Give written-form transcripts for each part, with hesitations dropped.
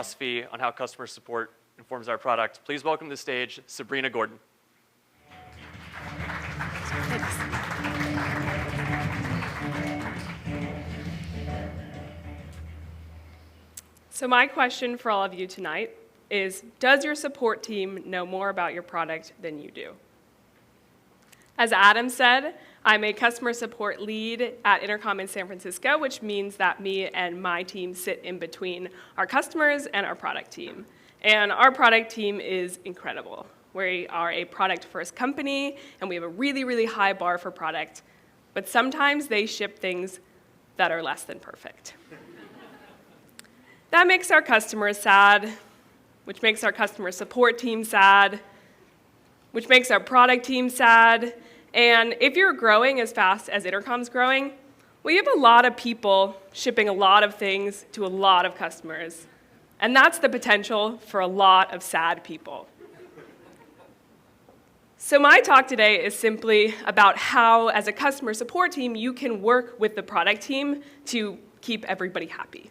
philosophy on how customer support informs our product, please welcome to the stage Sabrina Gordon. Thanks. So my question for all of you tonight is, does your support team know more about your product than you do? As Adam said, I'm a customer support lead at Intercom in San Francisco, which means that me and my team sit in between our customers and our product team. And our product team is incredible. We are a product-first company, and we have a really, really high bar for product. But sometimes they ship things that are less than perfect. That makes our customers sad, which makes our customer support team sad, which makes our product team sad. And if you're growing as fast as Intercom's growing, we have a lot of people shipping a lot of things to a lot of customers. And that's the potential for a lot of sad people. So my talk today is simply about how, as a customer support team, you can work with the product team to keep everybody happy.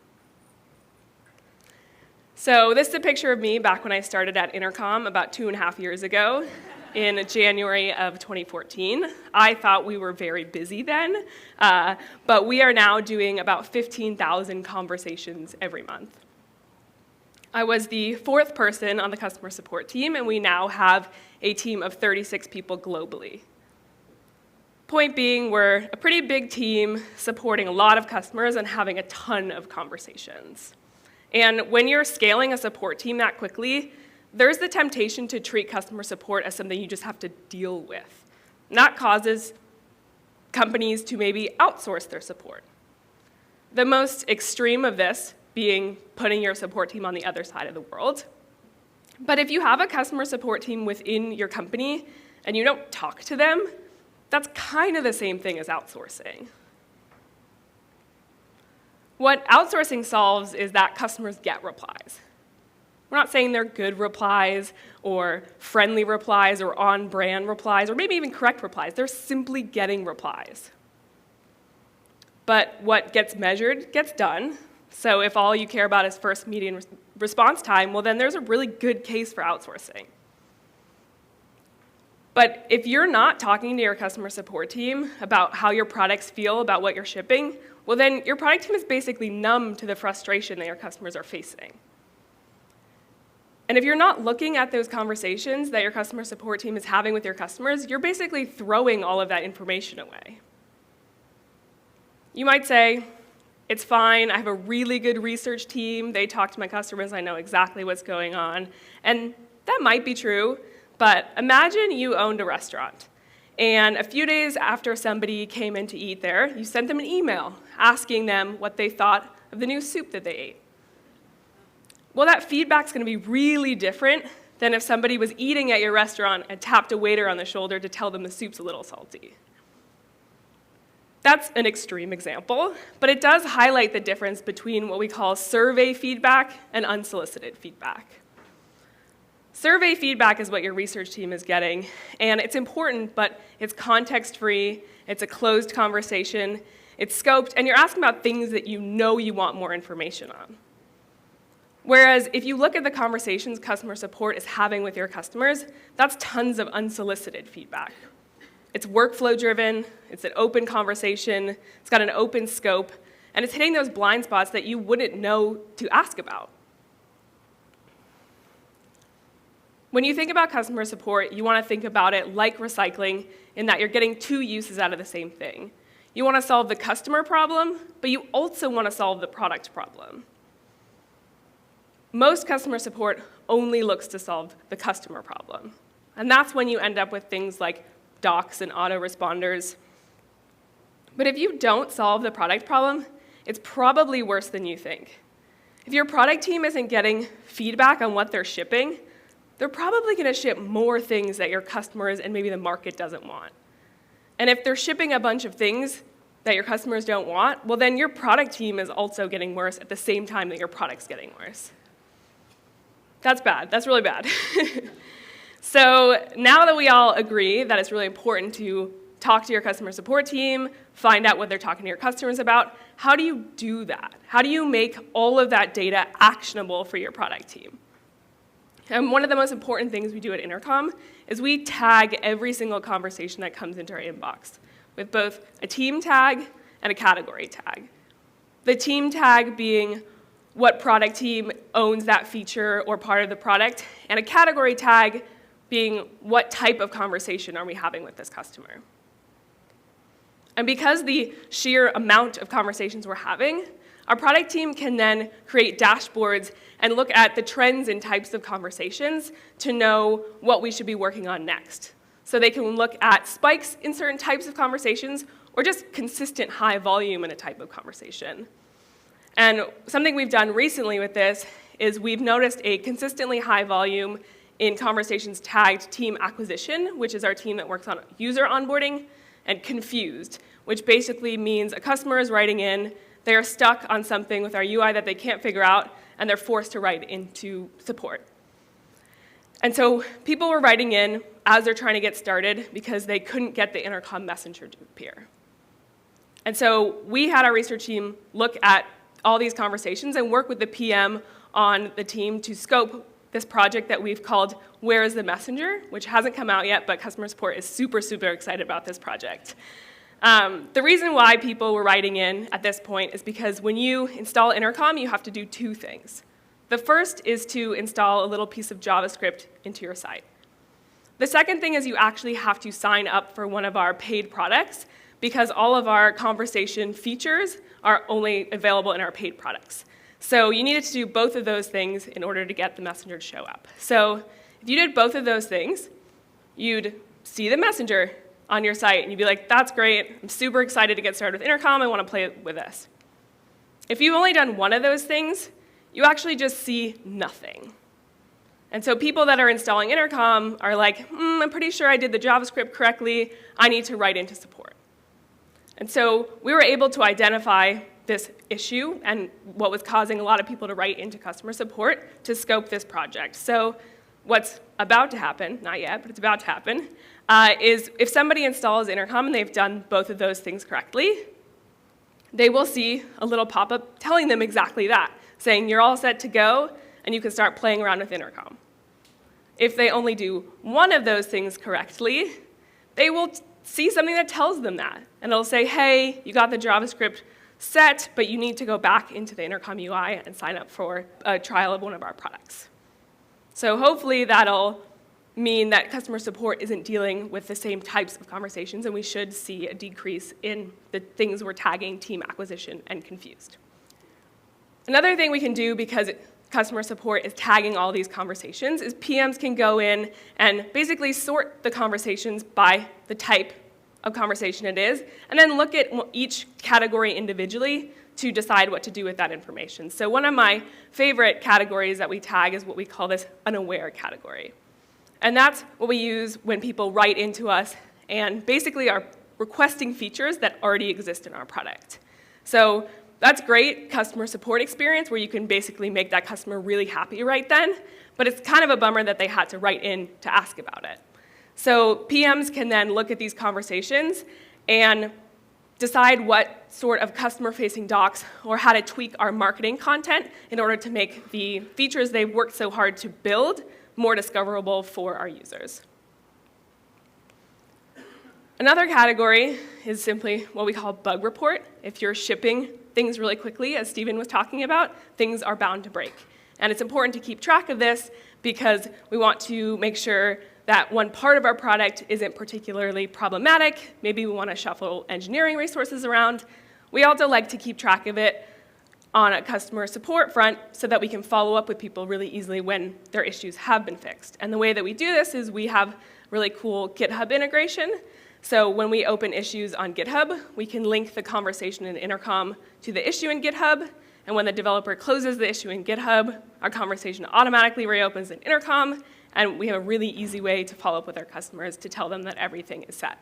So this is a picture of me back when I started at Intercom about 2.5 years ago in January of 2014. I thought we were very busy then, but we are now doing about 15,000 conversations every month. I was the 4th person on the customer support team, and we now have a team of 36 people globally. Point being, we're a pretty big team supporting a lot of customers and having a ton of conversations. And when you're scaling a support team that quickly, there's the temptation to treat customer support as something you just have to deal with. And that causes companies to maybe outsource their support. The most extreme of this being putting your support team on the other side of the world. But if you have a customer support team within your company and you don't talk to them, that's kind of the same thing as outsourcing. What outsourcing solves is that customers get replies. We're not saying they're good replies or friendly replies or on-brand replies or maybe even correct replies. They're simply getting replies. But what gets measured gets done. So if all you care about is first median response time, well, then there's a really good case for outsourcing. But if you're not talking to your customer support team about how your products feel about what you're shipping, well, then your product team is basically numb to the frustration that your customers are facing. And if you're not looking at those conversations that your customer support team is having with your customers, you're basically throwing all of that information away. You might say, it's fine, I have a really good research team, they talk to my customers, I know exactly what's going on. And that might be true, but imagine you owned a restaurant. And a few days after somebody came in to eat there, you sent them an email asking them what they thought of the new soup that they ate. Well, that feedback's going to be really different than if somebody was eating at your restaurant and tapped a waiter on the shoulder to tell them the soup's a little salty. That's an extreme example, but it does highlight the difference between what we call survey feedback and unsolicited feedback. Survey feedback is what your research team is getting, and it's important, but it's context-free, it's a closed conversation, it's scoped, and you're asking about things that you know you want more information on. Whereas if you look at the conversations customer support is having with your customers, that's tons of unsolicited feedback. It's workflow-driven, it's an open conversation, it's got an open scope, and it's hitting those blind spots that you wouldn't know to ask about. When you think about customer support, you want to think about it like recycling in that you're getting 2 uses out of the same thing. You want to solve the customer problem, but you also want to solve the product problem. Most customer support only looks to solve the customer problem. And that's when you end up with things like docs and autoresponders. But if you don't solve the product problem, it's probably worse than you think. If your product team isn't getting feedback on what they're shipping, they're probably going to ship more things that your customers and maybe the market doesn't want. And if they're shipping a bunch of things that your customers don't want, well, then your product team is also getting worse at the same time that your product's getting worse. That's bad. That's really bad. So now that we all agree that it's really important to talk to your customer support team, find out what they're talking to your customers about, how do you do that? How do you make all of that data actionable for your product team? And one of the most important things we do at Intercom is we tag every single conversation that comes into our inbox with both a team tag and a category tag. The team tag being what product team owns that feature or part of the product, and a category tag being what type of conversation are we having with this customer. And because the sheer amount of conversations we're having, our product team can then create dashboards and look at the trends in types of conversations to know what we should be working on next. So they can look at spikes in certain types of conversations or just consistent high volume in a type of conversation. And something we've done recently with this is we've noticed a consistently high volume in conversations tagged team acquisition, which is our team that works on user onboarding, and confused, which basically means a customer is writing in, they are stuck on something with our UI that they can't figure out, and they're forced to write into support. And so people were writing in as they're trying to get started because they couldn't get the Intercom messenger to appear. And so we had our research team look at all these conversations and work with the PM on the team to scope this project that we've called Where is the Messenger, which hasn't come out yet, but customer support is super, super excited about this project. The reason why people were writing in at this point is because when you install Intercom, you have to do two things. The first is to install a little piece of JavaScript into your site. The second thing is you actually have to sign up for one of our paid products because all of our conversation features are only available in our paid products. So you needed to do both of those things in order to get the messenger to show up. So if you did both of those things, you'd see the messenger on your site, and you'd be like, that's great, I'm super excited to get started with Intercom, I want to play with this. If you've only done one of those things, you actually just see nothing. And so people that are installing Intercom are like, I'm pretty sure I did the JavaScript correctly, I need to write into support. And so we were able to identify this issue and what was causing a lot of people to write into customer support to scope this project. So what's about to happen, not yet, but it's about to happen, is if somebody installs Intercom and they've done both of those things correctly, they will see a little pop-up telling them exactly that, saying you're all set to go and you can start playing around with Intercom. If they only do one of those things correctly, they will see something that tells them that. And it'll say, hey, you got the JavaScript set, but you need to go back into the Intercom UI and sign up for a trial of one of our products. So hopefully that'll mean that customer support isn't dealing with the same types of conversations, and we should see a decrease in the things we're tagging team acquisition and confused. Another thing we can do, because customer support is tagging all these conversations, is PMs can go in and basically sort the conversations by the type of conversation it is, and then look at each category individually to decide what to do with that information. So one of my favorite categories that we tag is what we call this unaware category. And that's what we use when people write into us and basically are requesting features that already exist in our product. So that's great customer support experience where you can basically make that customer really happy right then, but it's kind of a bummer that they had to write in to ask about it. So PMs can then look at these conversations and decide what sort of customer-facing docs or how to tweak our marketing content in order to make the features they've worked so hard to build more discoverable for our users. Another category is simply what we call bug report. If you're shipping things really quickly, as Stephen was talking about, things are bound to break. And it's important to keep track of this because we want to make sure that one part of our product isn't particularly problematic. Maybe we want to shuffle engineering resources around. We also like to keep track of it on a customer support front so that we can follow up with people really easily when their issues have been fixed. And the way that we do this is we have really cool GitHub integration. So when we open issues on GitHub, we can link the conversation in Intercom to the issue in GitHub. And when the developer closes the issue in GitHub, our conversation automatically reopens in Intercom. And we have a really easy way to follow up with our customers to tell them that everything is set.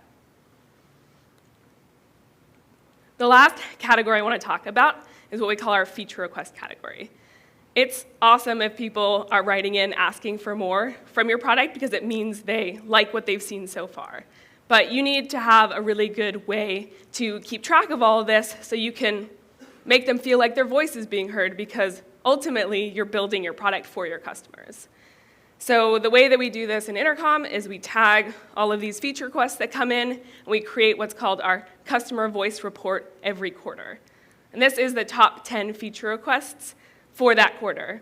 The last category I want to talk about is what we call our feature request category. It's awesome if people are writing in asking for more from your product because it means they like what they've seen so far. But you need to have a really good way to keep track of all of this so you can make them feel like their voice is being heard, because ultimately you're building your product for your customers. So the way that we do this in Intercom is we tag all of these feature requests that come in, and we create what's called our customer voice report every quarter. And this is the top 10 feature requests for that quarter.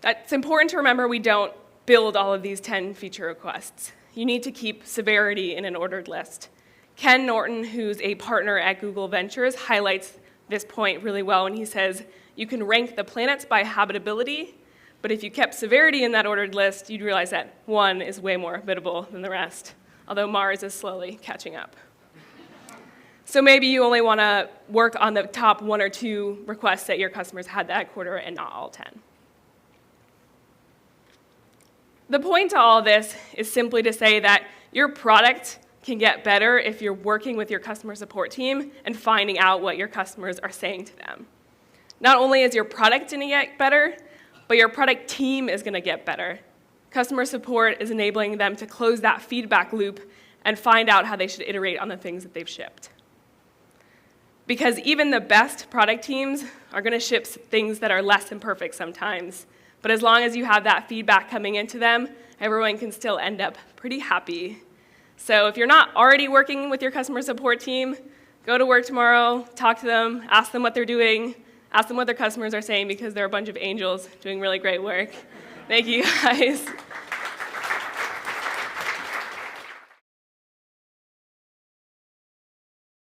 It's important to remember we don't build all of these 10 feature requests. You need to keep severity in an ordered list. Ken Norton, who's a partner at Google Ventures, highlights this point really well when he says, you can rank the planets by habitability, but if you kept severity in that ordered list, you'd realize that 1 is way more habitable than the rest, although Mars is slowly catching up. So maybe you only want to work on the top 1 or 2 requests that your customers had that quarter and not all 10. The point to all this is simply to say that your product can get better if you're working with your customer support team and finding out what your customers are saying to them. Not only is your product going to get better, but your product team is going to get better. Customer support is enabling them to close that feedback loop and find out how they should iterate on the things that they've shipped. Because even the best product teams are going to ship things that are less than perfect sometimes. But as long as you have that feedback coming into them, everyone can still end up pretty happy. So if you're not already working with your customer support team, go to work tomorrow, talk to them, ask them what they're doing, ask them what their customers are saying, because they're a bunch of angels doing really great work. Thank you, guys.